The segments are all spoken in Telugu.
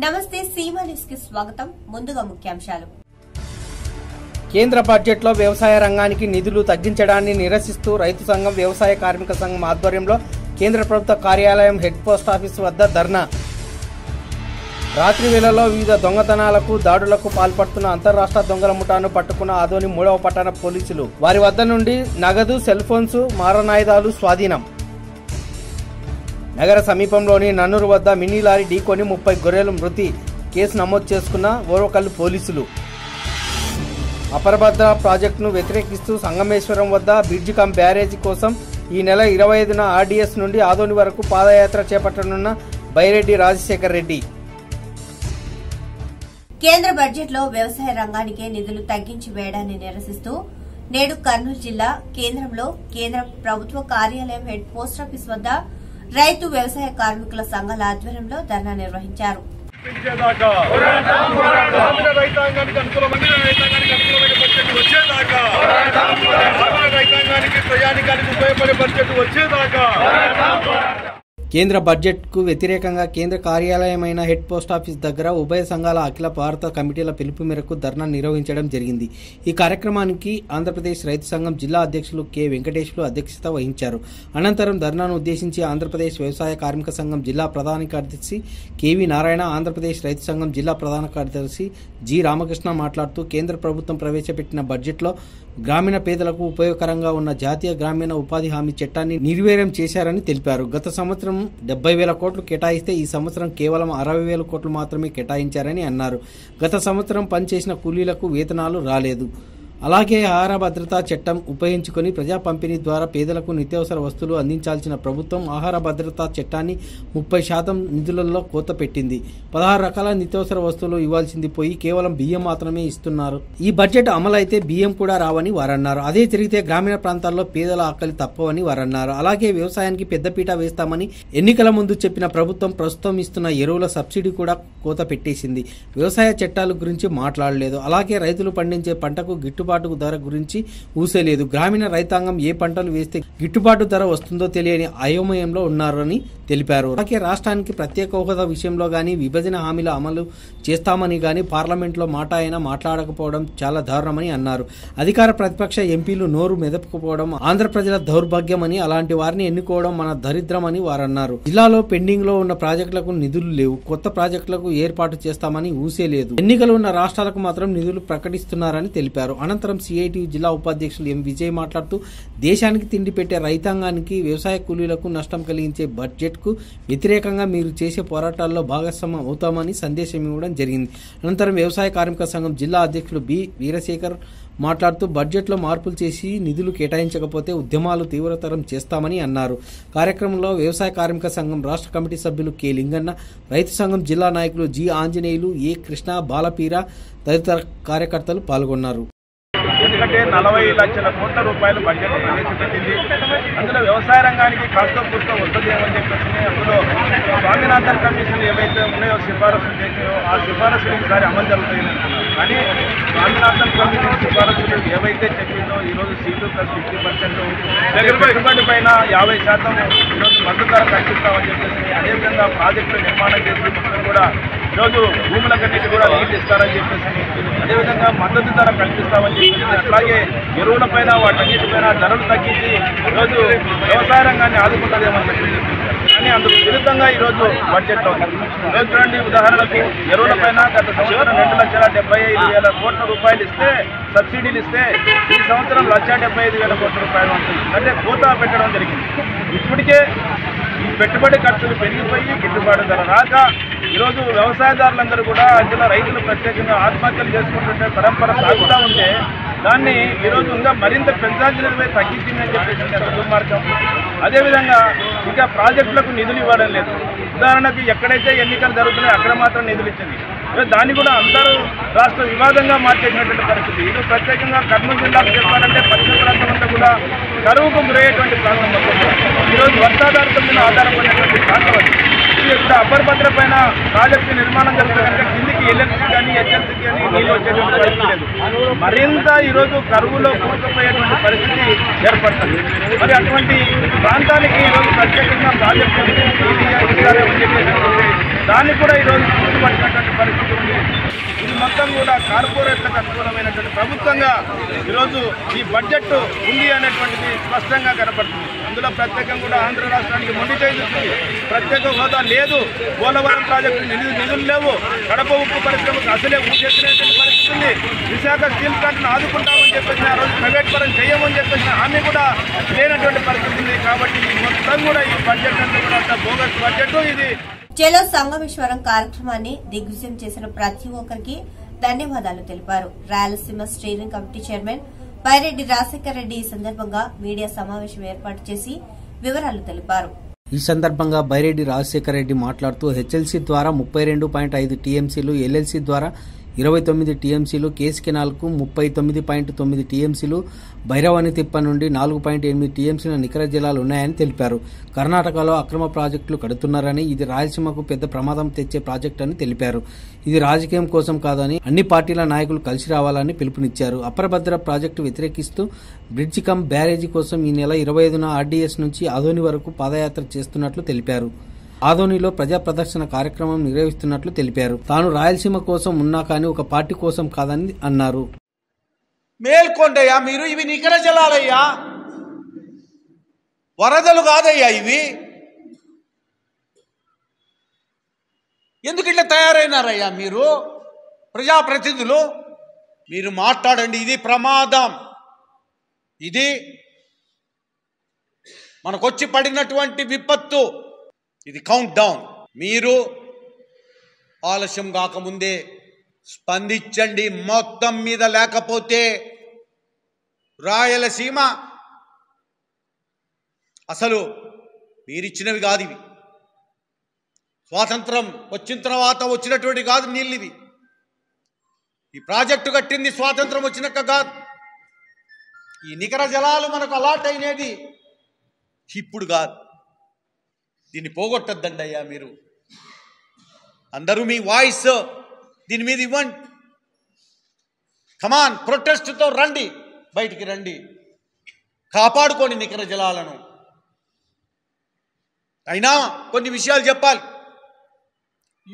నమస్తే సీమా న్యూస్ కి స్వాగతం. ముందుగా ముఖ్యాంశాలు. కేంద్ర బడ్జెట్లో వ్యవసాయ రంగానికి నిధులు తగ్గించడాన్ని నిరసిస్తూ రైతు సంఘం వ్యవసాయ కార్మిక సంఘం ఆధ్వర్యంలో కేంద్ర ప్రభుత్వ కార్యాలయం హెడ్ పోస్ట్ ఆఫీస్ వద్ద ధర్నా. రాత్రి వేళల్లో వివిధ దొంగతనాలకు దాడులకు పాల్పడుతున్న అంతర్రాష్ట్ర దొంగల ముఠాను పట్టుకున్న ఆదోని 3వ పట్టణ పోలీసులు. వారి వద్ద నుండి నగదు, సెల్ ఫోన్స్, మారణాయుధాలు స్వాధీనం. నగర సమీపంలోని నన్నూరు వద్ద మినీ లారీ ఢీకొని 30 గొర్రెలు మృతి. కేసు నమోదు చేసుకున్న ఓర్వకల్లు పోలీసులు. అపరభద్ర ప్రాజెక్టును వ్యతిరేకిస్తూ సంగమేశ్వరం వద్ద బ్రిడ్జి కమ్ బ్యారేజీ కోసం ఈ నెల 25న ఆర్డీఎస్ నుండి ఆదోని వరకు పాదయాత్ర చేపట్టనున్న బైరెడ్డి రాజశేఖర్ రెడ్డి. కేంద్ర బడ్జెట్లో వ్యవసాయ రంగానికి నిధులు తగ్గించి వేయడాన్ని నిరసిస్తూ నేడు కర్నూలు జిల్లా కేంద్రంలో కేంద్ర ప్రభుత్వ కార్యాలయం హెడ్ పోస్టాఫీస్ వద్ద రైతు వ్యవసాయ కార్మికుల సంఘాల ఆధ్వర్యంలో ధర్నా నిర్వహించారు. కేంద్ర బడ్జెట్ కు వ్యతిరేకంగా కేంద్ర కార్యాలయమైన హెడ్ పోస్ట్ ఆఫీస్ దగ్గర ఉభయ సంఘాల అఖిల భారత కమిటీల పిలుపు మేరకు ధర్నా నిర్వహించడం జరిగింది. ఈ కార్యక్రమానికి ఆంధ్రప్రదేశ్ రైతు సంఘం జిల్లా అధ్యక్షులు కె వెంకటేశ్లు అధ్యక్షత వహించారు. అనంతరం ధర్నాను ఉద్దేశించి ఆంధ్రప్రదేశ్ వ్యవసాయ కార్మిక సంఘం జిల్లా ప్రధాన కార్యదర్శి కెవి నారాయణ, ఆంధ్రప్రదేశ్ రైతు సంఘం జిల్లా ప్రధాన కార్యదర్శి జి రామకృష్ణ మాట్లాడుతూ కేంద్ర ప్రభుత్వం ప్రవేశపెట్టిన బడ్జెట్లో గ్రామీణ పేదలకు ఉపయోగకరంగా ఉన్న జాతీయ గ్రామీణ ఉపాధి హామీ చట్టాన్ని నిర్వీర్యం చేశారని తెలిపారు. గత సంవత్సరం 70,000 కోట్లు కేటాయిస్తే ఈ సంవత్సరం కేవలం 60,000 కోట్లు మాత్రమే కేటాయించారని అన్నారు. గత సంవత్సరం పనిచేసిన కూలీలకు వేతనాలు రాలేదు. అలాగే ఆహార భద్రతా చట్టం ఉపయోగించుకుని ప్రజా పంపిణీ ద్వారా పేదలకు నిత్యావసర వస్తువులు అందించాల్సిన ప్రభుత్వం ఆహార భద్రతా చట్టాన్ని 30% నిధులలో కోత పెట్టింది. 16 రకాల నిత్యావసర వస్తువులు ఇవ్వాల్సింది పోయి కేవలం బియ్యం మాత్రమే ఇస్తున్నారు. ఈ బడ్జెట్ అమలైతే బియ్యం కూడా రావని వారన్నారు. అదే జరిగితే గ్రామీణ ప్రాంతాల్లో పేదల ఆకలి తప్పవని వారన్నారు. అలాగే వ్యవసాయానికి పెద్దపీట వేస్తామని ఎన్నికల ముందు చెప్పిన ప్రభుత్వం ప్రస్తుతం ఇస్తున్న ఎరువుల సబ్సిడీ కూడా కోత పెట్టేసింది. వ్యవసాయ చట్టాల గురించి మాట్లాడలేదు. అలాగే రైతులు పండించే పంటకు గిట్టుబాటు ధర గురించి ఊసేలేదు. గ్రామీణ రైతాంగం ఏ పంటలు వేస్తే గిట్టుబాటు ధర వస్తుందో తెలియని అయోమయంలో ఉన్నారని తెలిపారు. అలాగే రాష్ట్రానికి ప్రత్యేక హోదా విషయంలో గానీ, విభజన హామీల అమలు చేస్తామని గానీ పార్లమెంట్లో మాట అయినా మాట్లాడకపోవడం చాలా దారుణమని అన్నారు. అధికార ప్రతిపక్ష ఎంపీలు నోరు మెదపకపోవడం ఆంధ్ర ప్రజల దౌర్భాగ్యమని, అలాంటి వారిని ఎన్నుకోవడం మన దరిద్రమని వారన్నారు. జిల్లాలో పెండింగ్ లో ఉన్న ప్రాజెక్టులకు నిధులు లేవు. కొత్త ప్రాజెక్టులకు ఏర్పాటు చేస్తామని ఊసేలేదు. ఎన్నికలు ఉన్న రాష్ట్రాలకు మాత్రం నిధులు ప్రకటిస్తున్నారని తెలిపారు. అనంతరం సిఐటియు జిల్లా ఉపాధ్యక్షులు ఎం విజయ్ మాట్లాడుతూ దేశానికి తిండి పెట్టే రైతాంగానికి, వ్యవసాయ కూలీలకు నష్టం కలిగించే బడ్జెట్ కు వ్యతిరేకంగా మీరు చేసే పోరాటాల్లో భాగస్వామ్యం అవుతామని సందేశం ఇవ్వడం జరిగింది. అనంతరం వ్యవసాయ కార్మిక సంఘం జిల్లా అధ్యక్షులు బి వీరశేఖర్ మాట్లాడుతూ బడ్జెట్లో మార్పులు చేసి నిధులు కేటాయించకపోతే ఉద్యమాలు తీవ్రతరం చేస్తామని అన్నారు. కార్యక్రమంలో వ్యవసాయ కార్మిక సంఘం రాష్ట్ర కమిటీ సభ్యులు కె లింగన్న, రైతు సంఘం జిల్లా నాయకులు జి ఆంజనేయులు, ఏ కృష్ణ, బాలపీర తదితర కార్యకర్తలు పాల్గొన్నారు. ఎందుకంటే 40 లక్షల కోట్ల రూపాయలు బడ్జెట్ ప్రవేశపెట్టింది. అందులో వ్యవసాయ రంగానికి కాస్త కూస్త వస్తుంది ఏమని చెప్పేసి అందులో స్వామినాథన్ కమిషన్ ఏవైతే ఉన్నాయో సిఫారసులు చేసాయో ఆ సిఫారసులు ఈసారి అమలు జరుగుతాయని అనుకున్నారు. కానీ స్వామినాథన్ కమిషన్ సిఫారసులు ఏవైతే చెప్పిందో ఈరోజు సీటు ప్లస్ 50%, పెట్టుబడి పైన 50% ఈరోజు మద్దతు ధర కల్పిస్తామని చెప్పేసి, అదేవిధంగా ప్రాజెక్టులు నిర్మాణం చేసి మొత్తం కూడా ఈరోజు భూములకన్నిటి కూడా నీళ్ళు ఇస్తారని చెప్పేసి, అదేవిధంగా మద్దతు ధర కల్పిస్తామని చెప్పేసి, అట్లాగే ఎరువుల పైన వాటన్నిటిపైన ధరలు తగ్గించి ఈరోజు వ్యవసాయ రంగాన్ని ఆదుకుంటుందేమని చెప్పేసి, కానీ అందుకు విరుద్ధంగా ఈరోజు బడ్జెట్లో ఈరోజు చూడండి, ఉదాహరణకు ఎరువుల పైన గత సంవత్సరం 2,75,000 కోట్ల రూపాయలు ఇస్తే, సబ్సిడీలు ఇస్తే ఈ సంవత్సరం 1,75,000 కోట్ల రూపాయలు ఉంటుంది. అంటే కోత పెట్టడం జరిగింది. ఇప్పటికే ఈ పెట్టుబడి ఖర్చులు పెరిగిపోయి గిట్టుబాటు ధర రాక ఈరోజు వ్యవసాయదారులందరూ కూడా, అందులో రైతులు ప్రత్యేకంగా ఆత్మహత్యలు చేసుకుంటుంటే పరంపర సాగుతూ ఉంటే దాన్ని ఈరోజు ఇంకా మరింత పెంచాల్సినవి తగ్గించిందని చెప్పేసి ఎంత దుర్మార్గం. అదేవిధంగా ఇంకా ప్రాజెక్టులకు నిధులు ఇవ్వడం లేదు. ఉదాహరణకు ఎక్కడైతే ఎన్నికలు జరుగుతున్నాయో అక్కడ మాత్రం నిధులు ఇచ్చింది. దాన్ని కూడా అందరూ రాష్ట్ర వివాదంగా మార్చేసినటువంటి పరిస్థితి. ఇది ప్రత్యేకంగా కర్నూలు జిల్లాకు చెప్పాలంటే పశ్చిమ ప్రాంతం అంతా కూడా కరువుకు గురయ్యేటువంటి ప్రాంతం మొత్తం ఈరోజు వర్షాధారితం మీద ఆధారపడినటువంటి ప్రాంతం అది. ఇక్కడ అపరభద్ర పైన ప్రాజెక్టు నిర్మాణం జరిగితే కనుక కిందికి ఎల్ఎల్సీ కానీ హెచ్ఎల్సీ కానీ నీళ్ళు వచ్చేటువంటి పరిస్థితి లేదు. మరింత ఈరోజు కరువులో కూరుకుపోయేటువంటి పరిస్థితి ఏర్పడుతుంది. మరి అటువంటి ప్రాంతానికి ఈరోజు ప్రత్యేకంగా ప్రాజెక్టు దాన్ని కూడా ఈరోజు గుర్తుపట్టినట్టు చేస్తున్నటువంటి పరిస్థితి ఉంది. ఇది మొత్తం కూడా కార్పొరేట్లకు అనుకూలమైనటువంటి ప్రభుత్వంగా ఈరోజు ఈ బడ్జెట్ ఉంది అనేటువంటిది స్పష్టంగా కనపడుతుంది. అందులో ప్రత్యేకంగా కూడా ఆంధ్ర రాష్ట్రానికి మొండి చేస్తుంది. ప్రత్యేక హోదా లేదు, పోలవరం ప్రాజెక్టు నిధులు లేవు, కడప ఉక్కు పరిశ్రమకు అసలే ఊసేసినటువంటి పరిస్థితి ఉంది. విశాఖ స్టీల్ ప్లాంట్ను ఆదుకుంటామని చెప్పేసి ఆ రోజు ప్రైవేట్ పరం చేయమని చెప్పేసి హామీ కూడా లేనటువంటి పరిస్థితి ఉంది. కాబట్టి మొత్తం కూడా ఈ బడ్జెట్ అంతా కూడా బోగస్ బడ్జెట్. ఇది చెలో సంగమేశ్వరం కార్యక్రమాన్ని దిగ్విజయం చేసిన ప్రతి ఒక్కరికి ధన్యవాదాలు తెలిపారు. Rayalaseema steering committee chairman Paireddy Rajasekhara Reddy ఈ సందర్భంగా మీడియా సమావేశం ఏర్పాటు చేసి వివరాలు తెలిపారు. ఈ సందర్భంగా బైరెడ్డి రాజశేఖర రెడ్డి మాట్లాడుతూ హెచ్ఎల్సీ ద్వారా 32.5 టీఎంసీలు, ఎల్ఎల్సీ ద్వారా 29 టీఎంసీలు, కేసు కెనాల్కు 39.9 టీఎంసీలు, భైరవాణి తిప్ప నుండి 4.8 టీఎంసీల నికర జలాలు ఉన్నాయని తెలిపారు. కర్ణాటకలో అక్రమ ప్రాజెక్టులు కడుతున్నారని, ఇది రాయలసీమకు పెద్ద ప్రమాదం తెచ్చే ప్రాజెక్టు అని తెలిపారు. ఇది రాజకీయం కోసం కాదని అన్ని పార్టీల నాయకులు కలిసి రావాలని పిలుపునిచ్చారు. అప్పరభద్ర ప్రాజెక్టు వ్యతిరేకిస్తూ బ్రిడ్జి కమ్ బ్యారేజీ కోసం ఈ నెల 25న ఆర్డీఎస్ నుంచి ఆదోని వరకు పాదయాత్ర చేస్తున్నట్లు తెలిపారు. ఆదోనిలో ప్రజా ప్రదర్శన కార్యక్రమం నిర్వహిస్తున్నట్లు తెలిపారు. తాను రాయలసీమ కోసం ఉన్నా కానీ ఒక పార్టీ కోసం కాదని అన్నారు. మేల్కొండయ్యా, మీరు ఇవి నికర జలాలయ్యా, వరదలు కాదయ్యా ఇవి. ఎందుకు ఇట్లా తయారైనారయ్యా మీరు ప్రజాప్రతినిధులు? మీరు మాట్లాడండి. ఇది ప్రమాదం. ఇది మనకొచ్చి పడినటువంటి విపత్తు. ఇది కౌంట్ డౌన్. మీరు ఆలస్యం కాకముందే స్పందించండి మొత్తం మీద. లేకపోతే రాయలసీమ అసలు మీరిచ్చినవి కాదు ఇవి. స్వాతంత్రం వచ్చిన తర్వాత వచ్చినటువంటి కాదు నీళ్ళు ఇవి. ఈ ప్రాజెక్టు కట్టింది స్వాతంత్రం వచ్చినాక కాదు. ఈ నికర జలాలు మనకు అలాట్ అయినది ఇప్పుడు కాదు. దీన్ని పోగొట్టద్దండి అయ్యా. మీరు అందరూ మీ వాయిస్ దీని మీద ఇవ్వండి. కమాన్, ప్రొటెస్ట్తో రండి, బయటికి రండి, కాపాడుకోండి నికర జలాలను. అయినా కొన్ని విషయాలు చెప్పాలి.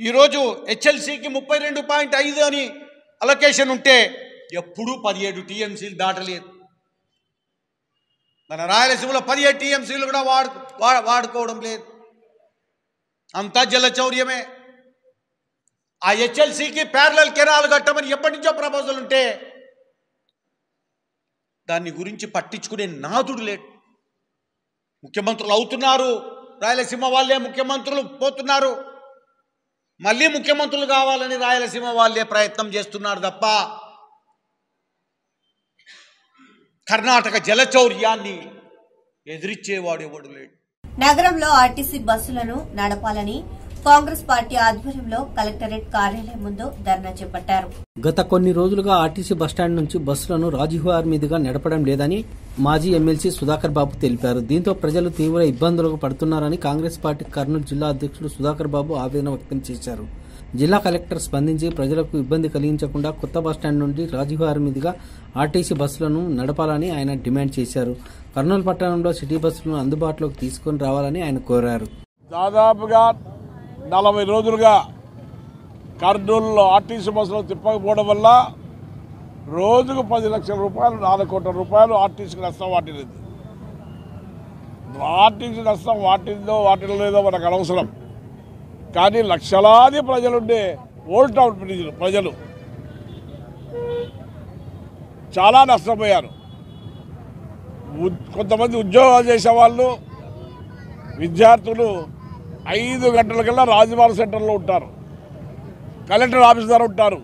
ఈరోజు హెచ్ఎల్సీకి 32.5 అని అలొకేషన్ ఉంటే ఎప్పుడూ 17 టీఎంసీలు దాటలేదు. మన రాయలసీమలో 17 టీఎంసీలు కూడా వాడుకోవడం లేదు. అంతా జలచౌర్యమే. ఆ హెచ్ఎల్సీకి ప్యారలల్ కెనాల్ కట్టమని ఎప్పటి నుంచో ప్రపోజల్ ఉంటే దాన్ని గురించి పట్టించుకునే నాదుడు లేడు. ముఖ్యమంత్రులు అవుతున్నారు, రాయలసీమ వాళ్ళే ముఖ్యమంత్రులు పోతున్నారు. మళ్ళీ ముఖ్యమంత్రులు కావాలని రాయలసీమ వాళ్ళే ప్రయత్నం చేస్తున్నారు తప్ప కర్ణాటక జలచౌర్యాన్ని ఎదిరించేవాడు ఎవడు లేడు. నగరంలో ఆర్టీసీ బస్సులను నడపాలని కాంగ్రెస్ పార్టీ ఆధ్వర్యంలో కలెక్టరేట్ కార్యాలయం ముందు ధర్నా చేపట్టారు. గత కొన్ని రోజులుగా ఆర్టీసీ బస్టాండ్ నుంచి బస్సులను రాజీవ్హార్ మీదుగా నడపడం లేదని మాజీ ఎమ్మెల్సీ సుధాకర్ బాబు తెలిపారు. దీంతో ప్రజలు తీవ్ర ఇబ్బందులకు పడుతున్నారని కాంగ్రెస్ పార్టీ కర్నూలు జిల్లా అధ్యక్షుడు సుధాకర్ బాబు ఆవేదన వ్యక్తం చేశారు. జిల్లా కలెక్టర్ స్పందించి ప్రజలకు ఇబ్బంది కలిగించకుండా కొత్త బస్టాండ్ నుండి రాజీవ్హార్ మీదుగా ఆర్టీసీ బస్సులను నడపాలని ఆయన డిమాండ్ చేశారు. కర్నూలు పట్టణంలో సిటీ బస్సులను అందుబాటులోకి తీసుకుని రావాలని ఆయన కోరారు. దాదాపుగా 40 రోజులుగా కర్నూలులో ఆర్టీసీ బస్సులు తిప్పకపోవడం వల్ల రోజుకు 10 లక్షల రూపాయలు, 4 కోట్ల రూపాయలు ఆర్టీసీకి నష్టం వాటిల్లింది. ఆర్టీసీ నష్టం వాటిలో లేదో మనకు అనవసరం. కానీ లక్షలాది ప్రజలుండే ఓల్డ్ టౌన్ ప్రజలు చాలా నష్టపోయారు. కొంతమంది ఉద్యోగాలు చేసేవాళ్ళు, విద్యార్థులు 5 గంటలకల్లా రాజభవన్ సెంటర్లో ఉంటారు, కలెక్టర్ ఆఫీస్ దగ్గర ఉంటారు,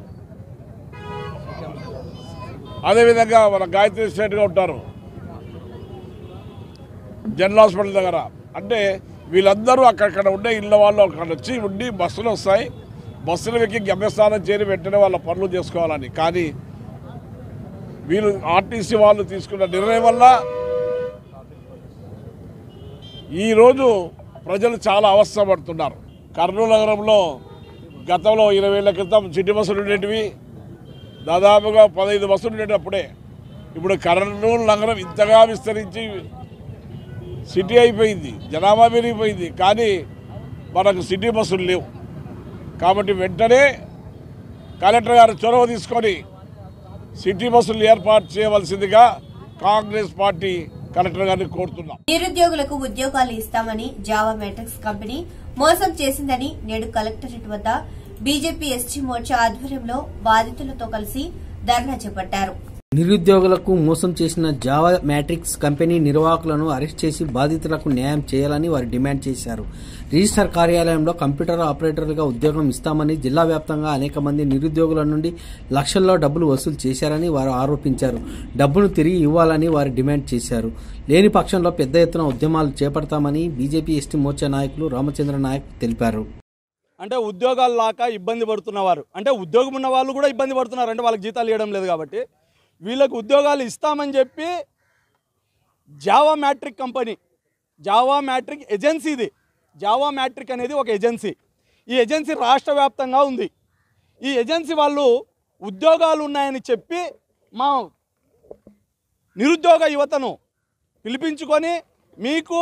అదేవిధంగా మన గాయత్రి స్టేట్గా ఉంటారు, జనరల్ హాస్పిటల్ దగ్గర. అంటే వీళ్ళందరూ అక్కడక్కడ ఉండే ఇళ్ళ వాళ్ళు అక్కడ వచ్చి ఉండి బస్సులు వస్తాయి, బస్సులు ఎక్కి గమ్యస్థానం చేరి వెంటనే వాళ్ళ పనులు చేసుకోవాలని. కానీ వీళ్ళు ఆర్టీసీ వాళ్ళు తీసుకున్న నిర్ణయం వల్ల ఈరోజు ప్రజలు చాలా అవస్థపడుతున్నారు. కర్నూలు నగరంలో గతంలో 20 ఏళ్ల క్రితం సిటీ బస్సులు ఉండేటివి, దాదాపుగా 15 బస్సులు ఉండేటప్పుడే. ఇప్పుడు కర్నూలు నగరం ఇంతగా విస్తరించి సిటీ అయిపోయింది, జనాభా పెరిగిపోయింది, కానీ మనకు సిటీ బస్సులు లేవు. కాబట్టి వెంటనే కలెక్టర్ గారు చొరవ తీసుకొని సిటీ బస్సులు ఏర్పాటు చేయవలసిందిగా కాంగ్రెస్ పార్టీ కలెక్టర్ గారిని కోరుతున్నాం. నిరుద్యోగులకు ఉద్యోగాలు ఇస్తామని జావా మ్యాట్రిక్స్ కంపెనీ మోసం చేసిందని నేడు కలెక్టరేట్ వద్ద బీజేపీ ఎస్టీ మోర్చా ఆధ్వర్యంలో బాధితులతో కలిసి ధర్నా చేపట్టారు. నిరుద్యోగులకు మోసం చేసిన జావా మ్యాట్రిక్స్ కంపెనీ నిర్వాహకులను అరెస్ట్ చేసి బాధితులకు న్యాయం చేయాలని వారు డిమాండ్ చేశారు. రిజిస్టర్ కార్యాలయంలో కంప్యూటర్ ఆపరేటర్లుగా ఉద్యోగం ఇస్తామని జిల్లా వ్యాప్తంగా అనేక మంది నిరుద్యోగుల నుండి లక్షల్లో డబ్బులు వసూలు చేశారని వారు ఆరోపించారు. డబ్బును తిరిగి ఇవ్వాలని వారు డిమాండ్ చేశారు. లేని పక్షంలో పెద్ద ఎత్తున ఉద్యమాలు చేపడతామని బీజేపీ ఎస్టీ మోర్చా నాయకులు రామచంద్ర నాయక్ తెలిపారు. అంటే ఉద్యోగాలు లాక ఇబ్బంది పడుతున్నవారు, అంటే ఉద్యోగం ఉన్న వాళ్ళు కూడా ఇబ్బంది పడుతున్నారు. అంటే వాళ్ళకి జీతాలు ఇవ్వడం లేదు కాబట్టి వీళ్ళకు ఉద్యోగాలు ఇస్తామని చెప్పి Java Matric company, Java Matric agency, ఇది జావా మ్యాట్రిక్ అనేది ఒక ఏజెన్సీ. ఈ ఏజెన్సీ రాష్ట్ర వ్యాప్తంగా ఉంది. ఈ ఏజెన్సీ వాళ్ళు ఉద్యోగాలు ఉన్నాయని చెప్పి మా నిరుద్యోగ యువతను పిలిపించుకొని మీకు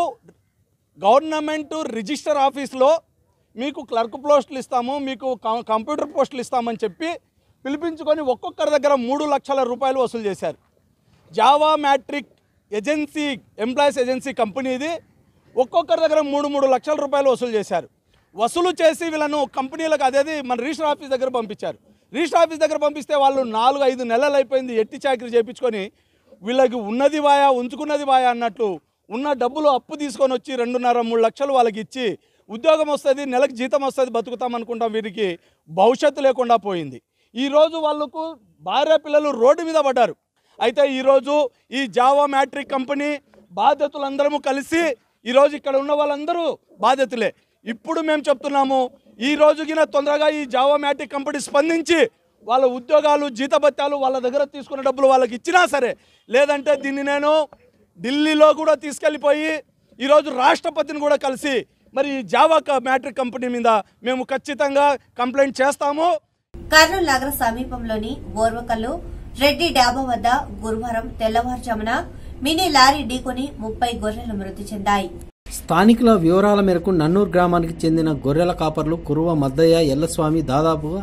గవర్నమెంట్ రిజిస్టర్ ఆఫీస్లో మీకు క్లర్క్ పోస్టులు ఇస్తాము, మీకు కంప్యూటర్ పోస్టులు ఇస్తామని చెప్పి పిలిపించుకొని ఒక్కొక్కరి దగ్గర 3 లక్షల రూపాయలు వసూలు చేశారు. Java Matric agency, employees agency company ఇది. ఒక్కొక్కరి దగ్గర 3 లక్షల రూపాయలు వసూలు చేశారు. వసూలు చేసి వీళ్ళను కంపెనీలకు అదేది మన రిజిస్టర్ ఆఫీస్ దగ్గర పంపించారు. రిజిస్టర్ ఆఫీస్ దగ్గర పంపిస్తే వాళ్ళు 4-5 నెలలు అయిపోయింది ఎట్టి చాకరీ చేయించుకొని వీళ్ళకి ఉన్నది వాయా ఉంచుకున్నది వాయా అన్నట్లు ఉన్న డబ్బులు అప్పు తీసుకొని వచ్చి 2.5-3 లక్షలు వాళ్ళకి ఇచ్చి ఉద్యోగం వస్తుంది, నెలకు జీతం వస్తుంది, బతుకుతామనుకుంటాం. వీరికి భవిష్యత్తు లేకుండా పోయింది. ఈరోజు వాళ్ళకు భార్య పిల్లలు రోడ్డు మీద పడ్డారు. అయితే ఈరోజు ఈ జావా మ్యాట్రిక్ కంపెనీ బాధితులందరము కలిసి ఈరోజు ఇక్కడ ఉన్న వాళ్ళందరూ బాధితులే. ఇప్పుడు మేము చెప్తున్నాము, ఈ రోజుకిన తొందరగా ఈ జావా మ్యాట్రిక్ కంపెనీ స్పందించి వాళ్ళ ఉద్యోగాలు, జీతభత్యాలు వాళ్ళ దగ్గర తీసుకున్న డబ్బులు వాళ్ళకి ఇచ్చినా సరే, లేదంటే దీన్ని నేను ఢిల్లీలో కూడా తీసుకెళ్ళిపోయి ఈరోజు రాష్ట్రపతిని కూడా కలిసి మరి ఈ జావా మ్యాట్రిక్ కంపెనీ మీద మేము ఖచ్చితంగా కంప్లైంట్ చేస్తాము. కర్నూలు నగర సమీపంలోని బోర్వకల్లు రెడ్డి డాబా వద్ద గురువారం తెల్లవారుజామున మినీ లారీ ఢీకొని 30 గొర్రెలు మృతి చెందాయి. స్థానికుల వివరాల మేరకు నన్నూరు గ్రామానికి చెందిన గొర్రెల కాపర్లు కురువ మద్దయ్య ఎల్లస్వామి దాదాపుగా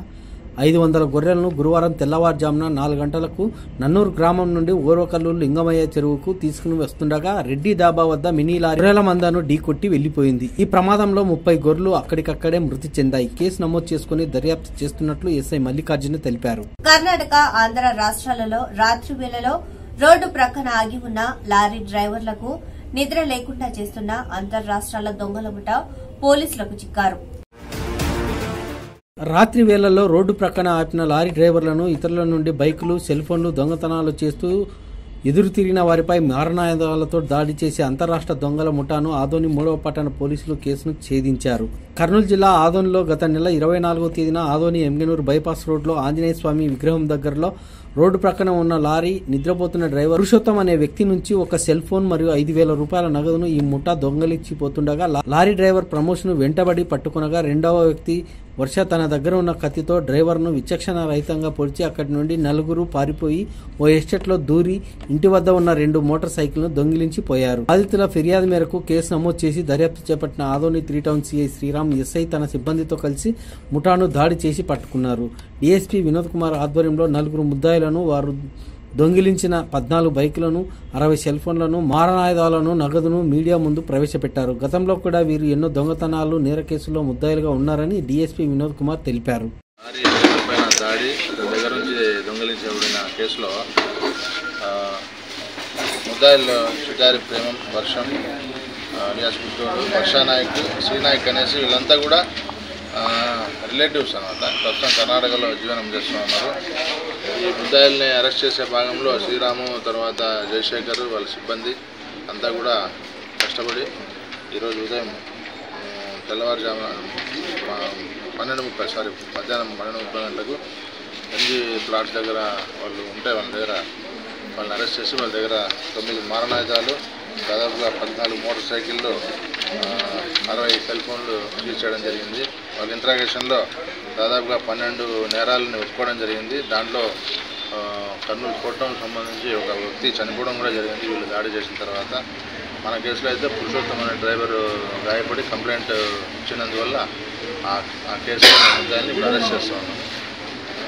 500 గొర్రెలను గురువారం తెల్లవారుజామున 4 గంటలకు నన్నూరు గ్రామం నుండి ఓర్వకల్లు లింగమయ్య చెరువుకు తీసుకుని వస్తుండగా రెడ్డి డాబా వద్ద మినీ లారీ గొర్రెల మందను ఢీకొట్టి వెళ్లిపోయింది. ఈ ప్రమాదంలో 30 గొర్రెలు అక్కడికక్కడే మృతి చెందాయి. కేసు నమోదు చేసుకుని దర్యాప్తు చేస్తున్నట్లు ఎస్ఐ మల్లికార్జున తెలిపారు. కర్ణాటక, ఆంధ్ర రాష్ట్రాలలో రాత్రి వేళలో రోడ్డు ప్రక్కన ఆగి ఉన్న లారీ డ్రైవర్లకు నిద్ర లేకుండా చేస్తున్న అంతర్రాష్ట్రాల దొంగల ముఠా పోలీసులకు చిక్కారు. రాత్రి వేళల్లో రోడ్డు ప్రక్కన ఆపిన లారీ డ్రైవర్లను, ఇతరుల నుండి బైకులు, సెల్ ఫోన్లు దొంగతనాలు చేస్తూ ఎదురు తిరిగిన వారిపై మారణాయుధాలతో దాడి చేసే అంతరాష్ట్ర దొంగల ముఠాను ఆదోని 3వ పట్టణ పోలీసులు కేసును ఛేదించారు. కర్నూలు జిల్లా ఆదోనిలో గత నెల 24వ తేదీన ఆదోని ఎమ్గనూరు బైపాస్ రోడ్లో ఆంజనేయ స్వామి విగ్రహం దగ్గరలో రోడ్డు ప్రక్కన ఉన్న లారీ నిద్రపోతున్న డ్రైవర్ పురుషోత్తం అనే వ్యక్తి నుంచి ఒక సెల్ ఫోన్ మరియు 5,000 రూపాయల నగదును ఈ ముఠా దొంగలించిపోతుండగా లారీ డ్రైవర్ ప్రమోషన్ వెంటబడి పట్టుకునగా రెండవ వ్యక్తి వర్ష తన దగ్గర ఉన్న కత్తితో డ్రైవర్ను విచక్షణ రహితంగా పొడిచి అక్కడి నుండి 4 పారిపోయి ఓ ఎస్టేట్లో దూరి ఇంటి వద్ద ఉన్న 2 మోటార్ సైకిల్ను దొంగిలించిపోయారు. బాధితుల ఫిర్యాదు మేరకు కేసు నమోదు చేసి దర్యాప్తు చేపట్టిన Adoni 3 town CI Sriram SI తన సిబ్బందితో కలిసి ముఠాను దాడి చేసి పట్టుకున్నారు. డీఎస్పీ వినోద్ కుమార్ ఆధ్వర్యంలో 4 ముద్దాయిలను, వారు దొంగిలించిన 14 బైకులను, 60 సెల్ ఫోన్లను, మారణాయుధాలను, నగదును మీడియా ముందు ప్రవేశపెట్టారు. గతంలో కూడా వీరు ఎన్నో దొంగతనాలు, నేర కేసుల్లో ముద్దాయిలుగా ఉన్నారని డీఎస్పీ వినోద్ కుమార్ తెలిపారు. దాడి దగ్గర నుంచి దొంగలించబడిన కేసులో ముద్దాయిల్లో షికారి ప్రేమం, వర్షం, పుట్టూరు, వర్షానాయక్, శ్రీనాయక్ అనేసి వీళ్ళంతా కూడా రిలేటివ్స్ అన్నమాట. ప్రస్తుతం కర్ణాటకలో జీవనం చేస్తూ ఉన్నారు. ఈ ముద్దాయిల్ని అరెస్ట్ చేసే భాగంలో శ్రీరాము, తర్వాత జయశేఖర్, వాళ్ళ సిబ్బంది అంతా కూడా కష్టపడి ఈరోజు ఉదయం తెల్లవారుజామున మధ్యాహ్నం 12:30 గంటలకు ఎన్జీ ప్లాట్స్ దగ్గర వాళ్ళు ఉంటే వాళ్ళని అరెస్ట్ చేసి వాళ్ళ దగ్గర 9 మారణాయుధాలు, దాదాపుగా 14 మోటార్ సైకిళ్ళు, 60 సెల్ ఫోన్లు సీజ్ చేయడం జరిగింది. వాళ్ళ ఇంట్రాగేషన్లో దాదాపుగా 12 నేరాలను ఒప్పుకోవడం జరిగింది. దాంట్లో కర్నూలు కోటం సంబంధించి ఒక వ్యక్తి చనిపోవడం కూడా జరిగింది వీళ్ళు దాడి చేసిన తర్వాత. మన కేసులో అయితే పురుషోత్తం అనే డ్రైవర్ గాయపడి కంప్లైంట్ ఇచ్చినందువల్ల ఆ కేసులో ముద్దాయిల్ని ఇప్పుడు అరెస్ట్ చేస్తూ ఉన్నాము.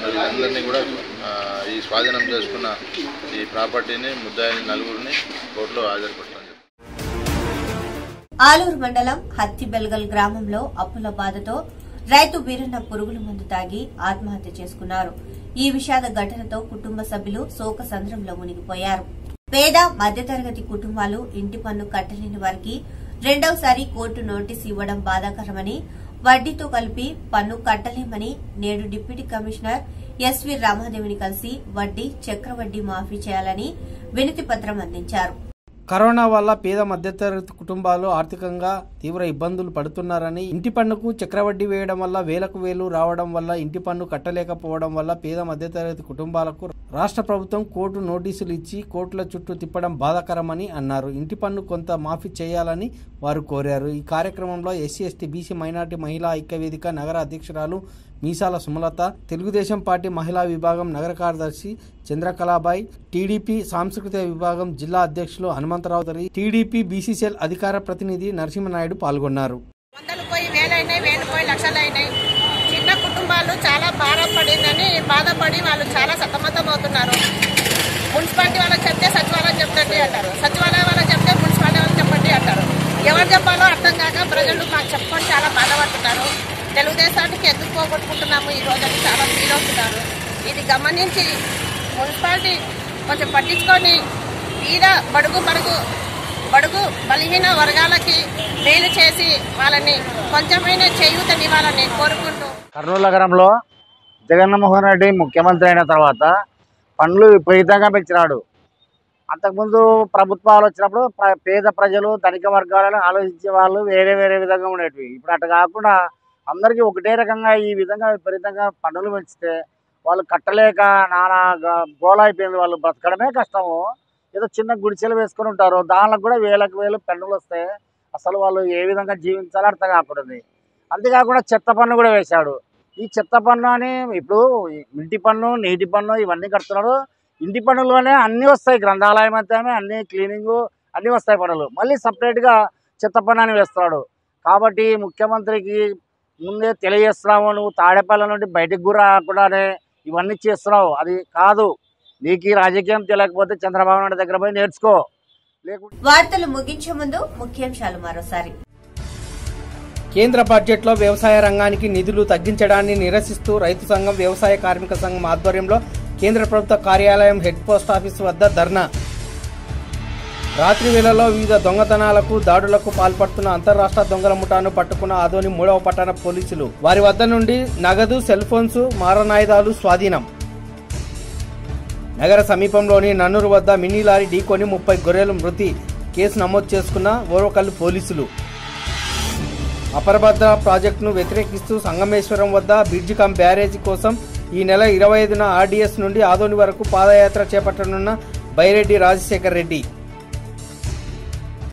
మరి వీళ్ళందరినీ కూడా ఈ స్వాధీనం చేసుకున్న ఈ ప్రాపర్టీని ముద్దాయిని నలుగురిని కోర్టులో హాజరుపడతాం. ఆలూరు మండలం హత్తిబెల్గల్ గ్రామంలో అప్పుల బాధతో రైతు వీరన్న పురుగుల మందు తాగి ఆత్మహత్య చేసుకున్నారు. ఈ విషాద ఘటనతో కుటుంబ సభ్యులు శోకసంద్రంలో మునిగిపోయారు. పేద మధ్యతరగతి కుటుంబాలు ఇంటి పన్ను కట్టలేని వారికి రెండవసారి కోర్టు నోటీసు ఇవ్వడం బాధాకరమని, వడ్డీతో కలిపి పన్ను కట్టలేమని నేడు డిప్యూటీ కమిషనర్ ఎస్వీ రామాదేవిని కలిసి వడ్డీ చక్రవడ్డీ మాఫీ చేయాలని వినతి పత్రం అందించారు. కరోనా వల్ల పేద మధ్యతరగతి కుటుంబాలు ఆర్థికంగా తీవ్ర ఇబ్బందులు పడుతున్నారని, ఇంటి పన్నుకు చక్రవడ్డీ వేయడం వల్ల వేలకు వేలు రావడం వల్ల ఇంటి పన్ను కట్టలేకపోవడం వల్ల పేద మధ్యతరగతి కుటుంబాలకు రాష్ట్ర ప్రభుత్వం కోర్టు నోటీసులు ఇచ్చి కోర్టుల చుట్టూ తిప్పడం బాధాకరమని అన్నారు. ఇంటి పన్ను కొంత మాఫీ చేయాలని వారు కోరారు. ఈ కార్యక్రమంలో ఎస్సీ ఎస్టీ బీసీ మైనార్టీ మహిళా ఐక్యవేదిక నగర అధ్యక్షురాలు మీసాల సుమలత, తెలుగుదేశం పార్టీ మహిళా విభాగం నగర కార్యదర్శి చంద్రకళాబాయి, టీడీపీ సాంస్కృతిక విభాగం జిల్లా అధ్యక్షులు హనుమంతరావు, టీడీపీ బీసీసీఎల్ అధికార ప్రతినిధి నరసింహనాయుడు పాల్గొన్నారు. వందలు పోయి వేలైనాయి, వేలు పోయి లక్షలైనాయి. చిన్న కుటుంబాలు చాలా బాధపడి వాళ్ళు చాలా సతమతం అవుతున్నారు. మున్సిపాలిటీ వాళ్ళకి చెప్తే సచివాలయం చెప్పండి అంటారు, సచివాలయం వాళ్ళకి చెప్తే మున్సిపాలిటీ వాళ్ళకి చెప్పండి అంటారు. ఎవరు చెప్పాలో అర్థం కాక ప్రజలు మాకు చెప్పుకొని చాలా బాధపడుతున్నారు. తెలుగుదేశానికి ఎందుకు పోగొట్టుకుంటున్నాము ఈ రోజుని చాలా ఫీల్ అవుతున్నారు. ఇది గమనించి మున్సిపాలిటీ కొంచెం పట్టించుకొని వీర బడుగు బలహీన వర్గాలకి మేలు చేసి వాళ్ళని కొంచెమైనా చేయూతనివ్వాలని కోరుకుంటూ, కర్నూలు నగరంలో జగన్మోహన్ రెడ్డి ముఖ్యమంత్రి అయిన తర్వాత పన్నులు విపరీతంగా పెంచినాడు. అంతకుముందు ప్రభుత్వాలు వచ్చినప్పుడు పేద ప్రజలు ధనిక వర్గాలను ఆలోచించే వాళ్ళు వేరే విధంగా ఉండేటివి. ఇప్పుడు అట్లా కాకుండా అందరికీ ఒకటే రకంగా ఈ విధంగా విపరీతంగా పన్నులు పెంచితే వాళ్ళు కట్టలేక నానా గోలా అయిపోయింది. వాళ్ళు బ్రతకడమే కష్టము. ఏదో చిన్న గుడిసెలు వేసుకొని ఉంటారు, దానిలో కూడా వేలకు వేలు పన్నులు వస్తాయి. అసలు వాళ్ళు ఏ విధంగా జీవించాలో అర్థం కాకూడదు. అంతేకాకుండా చెత్త పన్ను కూడా వేశాడు. ఈ చెత్త పన్ను అని ఇప్పుడు ఇంటి పన్ను, నీటి పన్ను ఇవన్నీ కడుతున్నాడు. ఇంటి పన్నులోనే అన్నీ వస్తాయి, గ్రంథాలయం అయితే అన్నీ క్లీనింగు అన్నీ వస్తాయి పన్నులు. మళ్ళీ సపరేట్గా చెత్త పన్ను అని వేస్తున్నాడు. కాబట్టి ముఖ్యమంత్రికి ముందే తెలియజేస్తున్నాము, నువ్వు తాడేపల్లి నుండి బయటకు కూడా రాకుండానే ఇవన్నీ చేస్తున్నావు. అది కాదు, నీకు ఈ రాజకీయం తెలియకపోతే చంద్రబాబు నాయుడు దగ్గర పోయి నేర్చుకో. వార్తలు ముగించే ముందు ముఖ్యాంశాలు మరోసారి. కేంద్ర బడ్జెట్లో వ్యవసాయ రంగానికి నిధులు తగ్గించడాన్ని నిరసిస్తూ రైతు సంఘం, వ్యవసాయ కార్మిక సంఘం ఆధ్వర్యంలో కేంద్ర ప్రభుత్వ కార్యాలయం హెడ్ పోస్ట్ ఆఫీస్ వద్ద ధర్నా. రాత్రి వేళలో వివిధ దొంగతనాలకు, దాడులకు పాల్పడుతున్న అంతర్రాష్ట్ర దొంగల ముఠాను పట్టుకున్న ఆదోని 3వ పట్టణ పోలీసులు. వారి వద్ద నుండి నగదు, సెల్ ఫోన్స్, మారణాయుధాలు స్వాధీనం. నగర సమీపంలోని నన్నూరు వద్ద మినీ లారీ ఢీకొని 30 గొర్రెలు మృతి. కేసు నమోదు చేసుకున్న ఓరవకల్లు పోలీసులు. అపరభద్ర ప్రాజెక్టును వ్యతిరేకిస్తూ సంగమేశ్వరం వద్ద బ్రిడ్జి కమ్ బ్యారేజీ కోసం ఈ నెల 25న ఆర్డీఎస్ నుండి ఆదోని వరకు పాదయాత్ర చేపట్టనున్న బైరెడ్డి రాజశేఖర్ రెడ్డి.